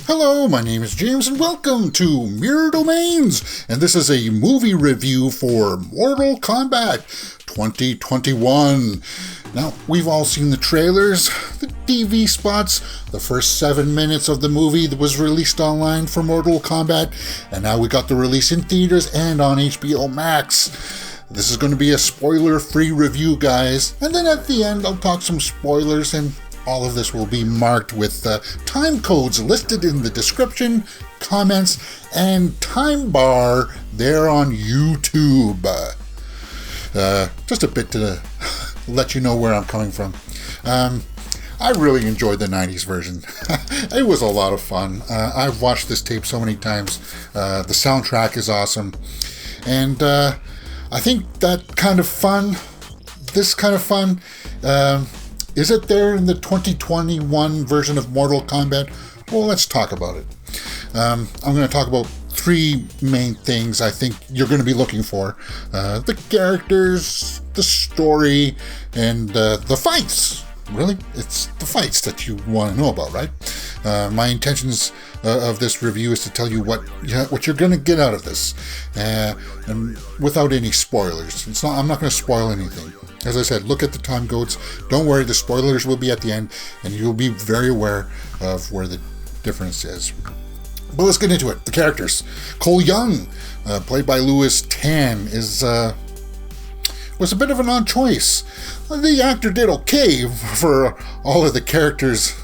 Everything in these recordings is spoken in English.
Hello, my name is James and welcome to Mirror Domains, and this is a movie review for Mortal Kombat 2021. Now, we've all seen the trailers, the TV spots, the first 7 minutes of the movie that was released online for Mortal Kombat, and now we got the release in theaters and on HBO Max. This is going to be a spoiler-free review, guys, and then at the end I'll talk some spoilers, and all of this will be marked with time codes listed in the description, comments, and time bar there on YouTube. Just a bit to let you know where I'm coming from. I really enjoyed the 90s version. It was a lot of fun. I've watched this tape so many times. The soundtrack is awesome. And I think that kind of fun, this kind of fun, is it there in the 2021 version of Mortal Kombat? Well, let's talk about it. I'm going to talk about 3 main things I think you're going to be looking for. The characters, the story, and the fights. Really? It's the fights that you want to know about, right? My intentions of this review is to tell you what you're going to get out of this, and without any spoilers. I'm not going to spoil anything. As I said, look at the time codes. Don't worry, the spoilers will be at the end, and you'll be very aware of where the difference is. But let's get into it. The characters. Cole Young, played by Lewis Tan, was a bit of an odd choice. The actor did okay for all of the characters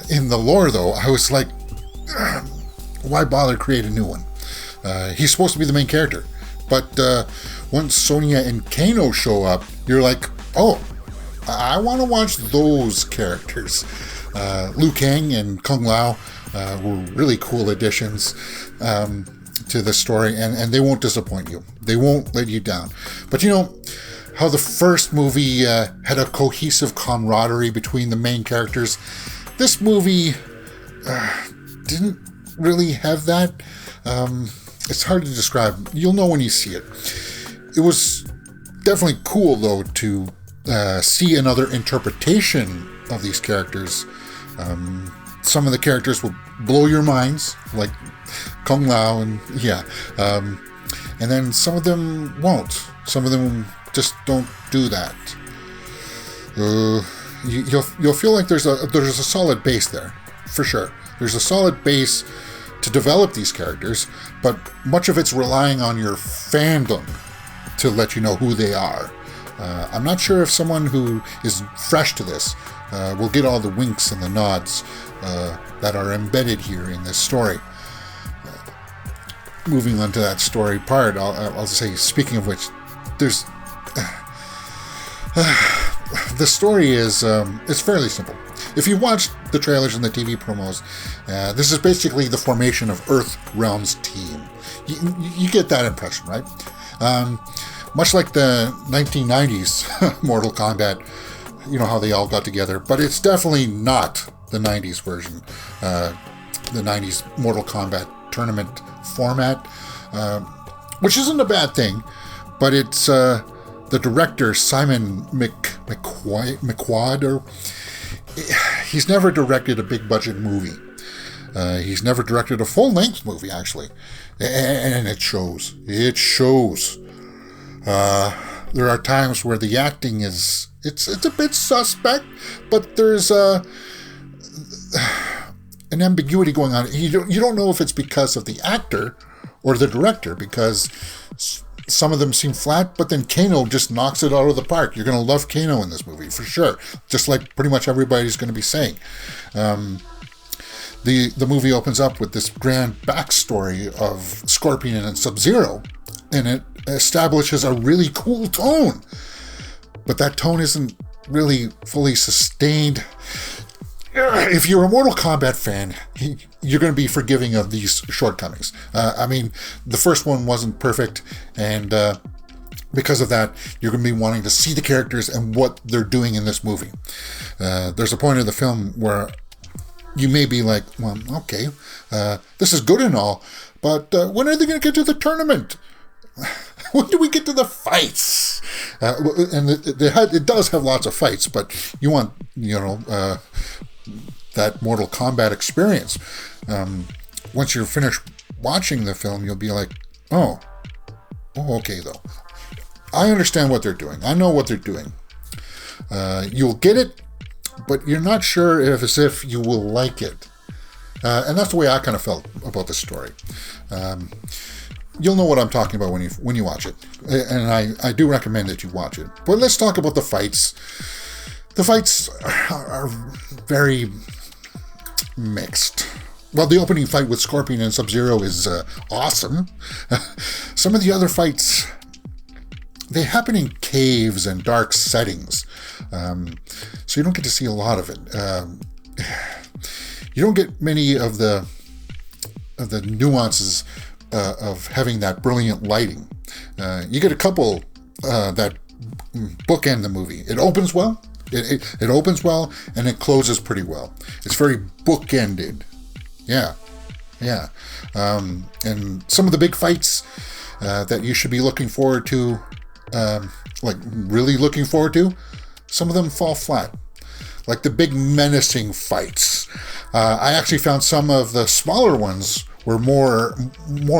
in the lore, though. I was like, why bother create a new one? He's supposed to be the main character. But once Sonya and Kano show up, you're like, oh, I want to watch those characters. Liu Kang and Kung Lao were really cool additions to the story, and they won't disappoint you. They won't let you down. But you know how the first movie had a cohesive camaraderie between the main characters? This movie didn't really have that. It's hard to describe. You'll know when you see it. It was definitely cool, though, to see another interpretation of these characters. Some of the characters will blow your minds, like Kung Lao, and and then some of them won't. Some of them just don't do that. You'll feel like there's a solid base there, for sure. There's a solid base to develop these characters, but much of it's relying on your fandom to let you know who they are. I'm not sure if someone who is fresh to this will get all the winks and the nods that are embedded here in this story. Moving on to that story part, I'll say, speaking of which, there's the story is it's fairly simple. If you watch the trailers and the TV promos, this is basically the formation of Earthrealm's team. You get that impression, right? Much like the 1990s Mortal Kombat, you know how they all got together, but it's definitely not the 90s version, the 90s Mortal Kombat tournament format, which isn't a bad thing, but it's the director, Simon McQuoid, he's never directed a big budget movie. He's never directed a full-length movie, actually. And it shows. It shows. There are times where the acting it's a bit suspect, but there's an ambiguity going on. You don't know if it's because of the actor or the director, because some of them seem flat, but then Kano just knocks it out of the park. You're going to love Kano in this movie, for sure. Just like pretty much everybody's going to be saying. The movie opens up with this grand backstory of Scorpion and Sub-Zero, and it establishes a really cool tone. But that tone isn't really fully sustained. If you're a Mortal Kombat fan, you're going to be forgiving of these shortcomings. I mean, the first one wasn't perfect, and because of that, you're going to be wanting to see the characters and what they're doing in this movie. There's a point of the film where you may be like, well, okay, this is good and all, but when are they going to get to the tournament? When do we get to the fights? And it does have lots of fights, but you want, the that Mortal Kombat experience. Once you're finished watching the film, you'll be like, oh, okay, though. I understand what they're doing. I know what they're doing. You'll get it, but you're not sure as if you will like it. And that's the way I kind of felt about this story. You'll know what I'm talking about when you watch it. And I do recommend that you watch it. But let's talk about the fights. The fights are very mixed. Well, the opening fight with Scorpion and Sub-Zero is awesome. Some of the other fights, they happen in caves and dark settings. So you don't get to see a lot of it. You don't get many of the nuances of having that brilliant lighting. You get a couple that bookend the movie. It opens well. It opens well, and it closes pretty well. It's very bookended. Yeah. And some of the big fights that you should be looking forward to, like really looking forward to, some of them fall flat. Like the big menacing fights. I actually found some of the smaller ones were more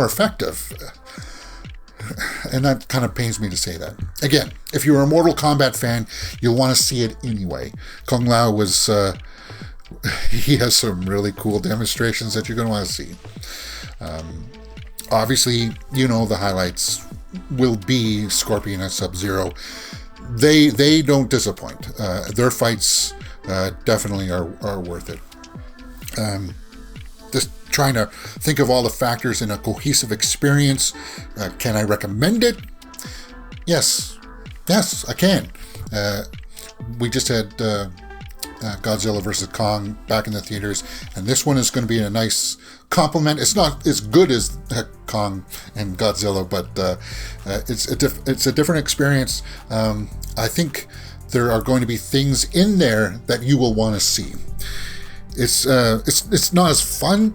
effective. And that kind of pains me to say that. Again, if you're a Mortal Kombat fan, you'll want to see it anyway. Kung Lao was... he has some really cool demonstrations that you're going to want to see. Obviously, the highlights will be Scorpion and Sub-Zero. They don't disappoint. Their fights definitely are worth it. Just trying to think of all the factors in a cohesive experience. Can I recommend it? Yes, I can. We just had Godzilla vs. Kong back in the theaters, and this one is going to be a nice complement. It's not as good as Kong and Godzilla, but it's a different experience. I think there are going to be things in there that you will want to see. It's not as fun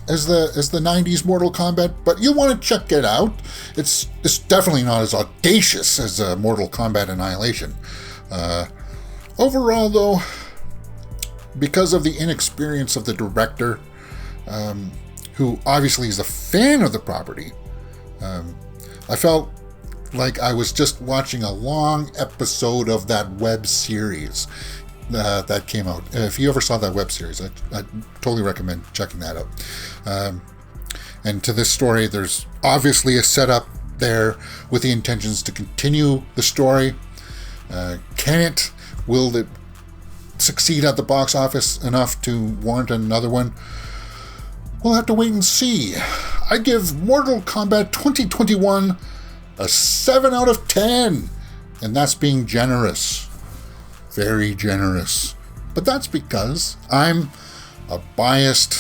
as the 90s Mortal Kombat, but you'll want to check it out. It's definitely not as audacious as Mortal Kombat Annihilation. Overall, though, because of the inexperience of the director, who obviously is a fan of the property, I felt like I was just watching a long episode of that web series that came out. If you ever saw that web series, I totally recommend checking that out. And to this story, there's obviously a setup there with the intentions to continue the story. Will it succeed at the box office enough to warrant another one? We'll have to wait and see. I give Mortal Kombat 2021 a 7 out of 10. And that's being generous. Very generous. But that's because I'm a biased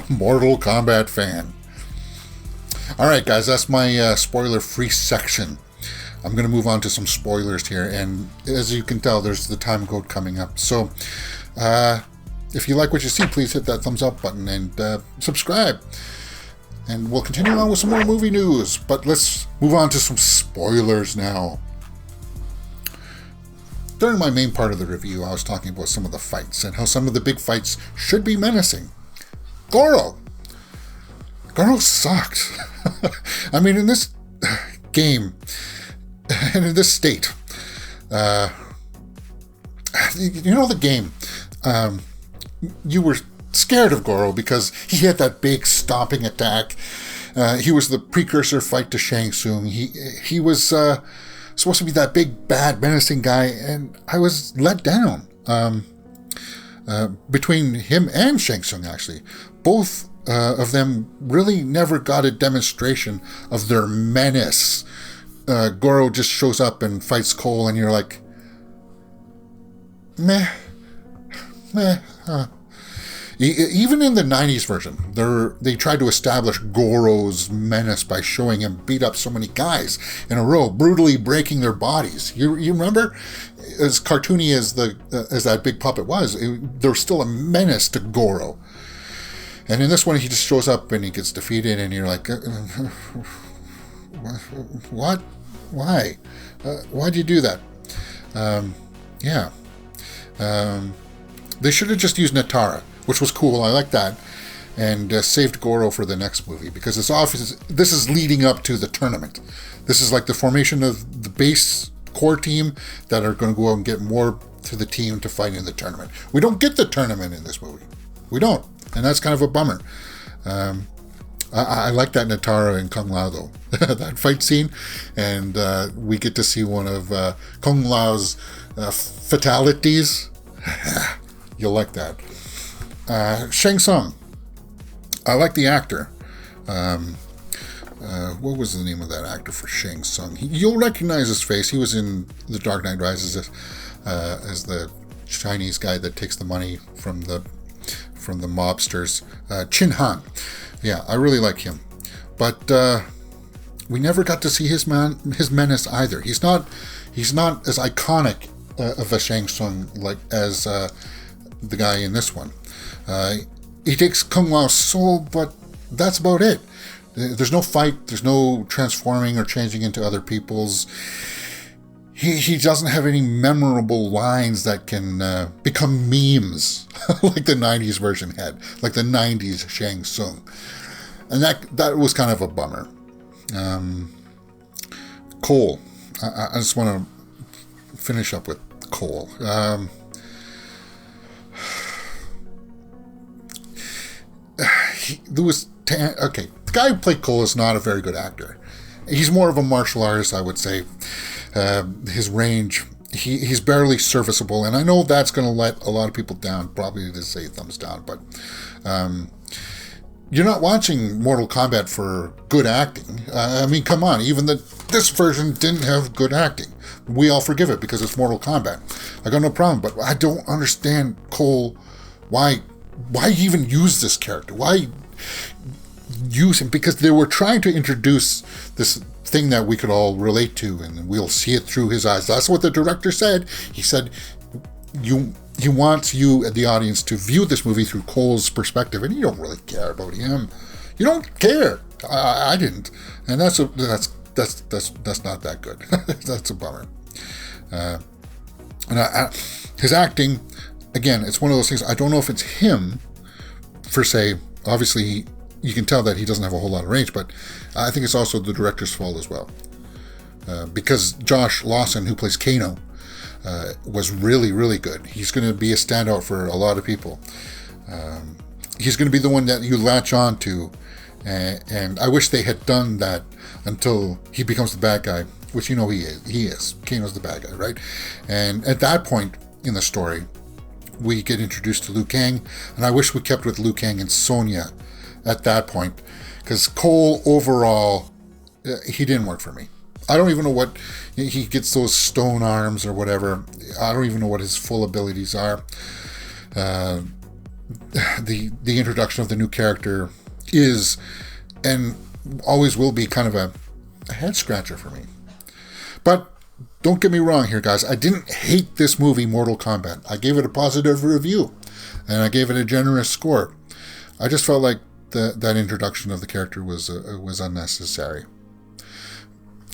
Mortal Kombat fan. Alright guys, that's my spoiler-free section. I'm going to move on to some spoilers here, and as you can tell, there's the time code coming up. So, if you like what you see, please hit that thumbs up button and subscribe. And we'll continue on with some more movie news, but let's move on to some spoilers now. During my main part of the review, I was talking about some of the fights and how some of the big fights should be menacing. Goro sucked. I mean, in this game... And in this state, the game, you were scared of Goro because he had that big stomping attack. He was the precursor fight to Shang Tsung. He was supposed to be that big, bad, menacing guy, and I was let down. Between him and Shang Tsung, actually. Both of them really never got a demonstration of their menace. Goro just shows up and fights Cole, and you're like, meh. Even in the 90s version, they tried to establish Goro's menace by showing him beat up so many guys in a row, brutally breaking their bodies. You remember? As cartoony as that big puppet was, there was still a menace to Goro. And in this one, he just shows up and he gets defeated, and you're like, what? Why? Why'd you do that? They should have just used Natara. which was cool. I like that. And saved Goro for the next movie, because it's obvious this is leading up to the tournament. This is like the formation of the base core team that are going to go out and get more to the team to fight in the tournament. We don't get the tournament in this movie. We don't. And that's kind of a bummer. I like that Natara and Kung Lao, though. That fight scene. And we get to see one of Kung Lao's fatalities. You'll like that. Shang Tsung. I like the actor. What was the name of that actor for Shang Tsung? You'll recognize his face. He was in The Dark Knight Rises as the Chinese guy that takes the money from the mobsters. Chin Han. Yeah, I really like him. But we never got to see his menace either. He's not as iconic of a Shang Tsung like as the guy in this one. He takes Kung Lao's soul, but that's about it. There's no fight, there's no transforming or changing into other people's. He doesn't have any memorable lines that can become memes like the 90s version had, like the 90s Shang Tsung. And that was kind of a bummer. Cole. I just want to finish up with Cole. The guy who played Cole is not a very good actor. He's more of a martial artist, I would say. His range, he's barely serviceable, and I know that's going to let a lot of people down, probably to say thumbs down, but you're not watching Mortal Kombat for good acting. I mean, come on, even this version didn't have good acting. We all forgive it because it's Mortal Kombat. I got no problem, but I don't understand Cole, why even use this character? Why use him? Because they were trying to introduce this thing that we could all relate to, and we'll see it through his eyes. That's what the director said. He said he wants you, the audience, to view this movie through Cole's perspective, and you don't really care about him. You don't care. I didn't, and that's not that good. That's a bummer. His acting, again, it's one of those things. I don't know if it's him, per se. Obviously, you can tell that he doesn't have a whole lot of range, but I think it's also the director's fault as well. Because Josh Lawson, who plays Kano, was really, really good. He's going to be a standout for a lot of people. He's going to be the one that you latch on to, and I wish they had done that until he becomes the bad guy, which you know he is. Kano's the bad guy, right? And at that point in the story, we get introduced to Liu Kang, and I wish we kept with Liu Kang and Sonya at that point, because Cole overall, he didn't work for me. I don't even know what he gets, those stone arms or whatever. I don't even know what his full abilities are. The introduction of the new character is and always will be kind of a head scratcher for me. But don't get me wrong here, guys. I didn't hate this movie, Mortal Kombat. I gave it a positive review, and I gave it a generous score. I just felt like that introduction of the character was unnecessary.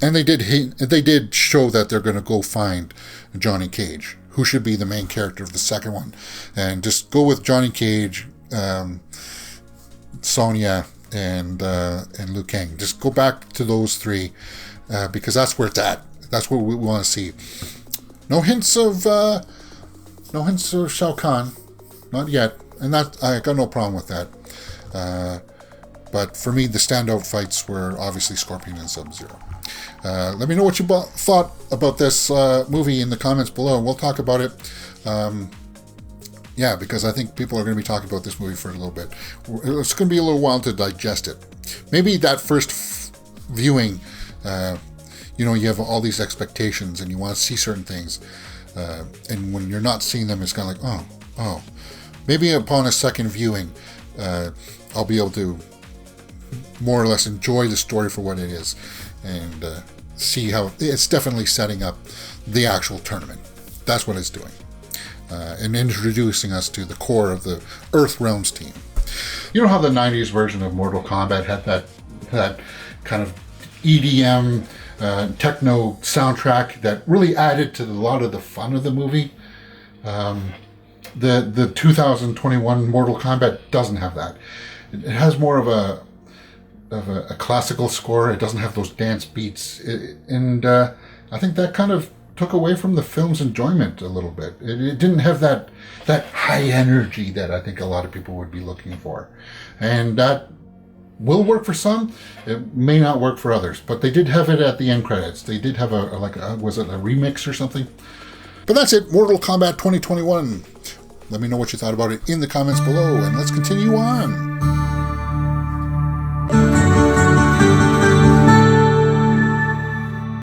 And they did show that they're going to go find Johnny Cage, who should be the main character of the second one, and just go with Johnny Cage, Sonya, and Liu Kang. Just go back to those three, because that's where it's at. That's what we want to see. No hints of Shao Kahn, not yet, and that I got no problem with that. But for me, the standout fights were obviously Scorpion and Sub-Zero. Let me know what you thought about this movie in the comments below. We'll talk about it. Because I think people are going to be talking about this movie for a little bit. It's going to be a little while to digest it. Maybe that first viewing, you have all these expectations and you want to see certain things. And when you're not seeing them, it's kind of like, oh. Maybe upon a second viewing, I'll be able to more or less enjoy the story for what it is and see how it's definitely setting up the actual tournament. That's what it's doing. And introducing us to the core of the Earth Realms team. You know how the 90s version of Mortal Kombat had that kind of EDM techno soundtrack that really added to a lot of the fun of the movie? The 2021 Mortal Kombat doesn't have that. It has more of a classical score. It doesn't have those dance beats, and I think that kind of took away from the film's enjoyment a little bit. It didn't have that high energy that I think a lot of people would be looking for, and that will work for some. It may not work for others, but they did have it at the end credits. They did have was it a remix or something? But that's it, Mortal Kombat 2021. Let me know what you thought about it in the comments below, and let's continue on.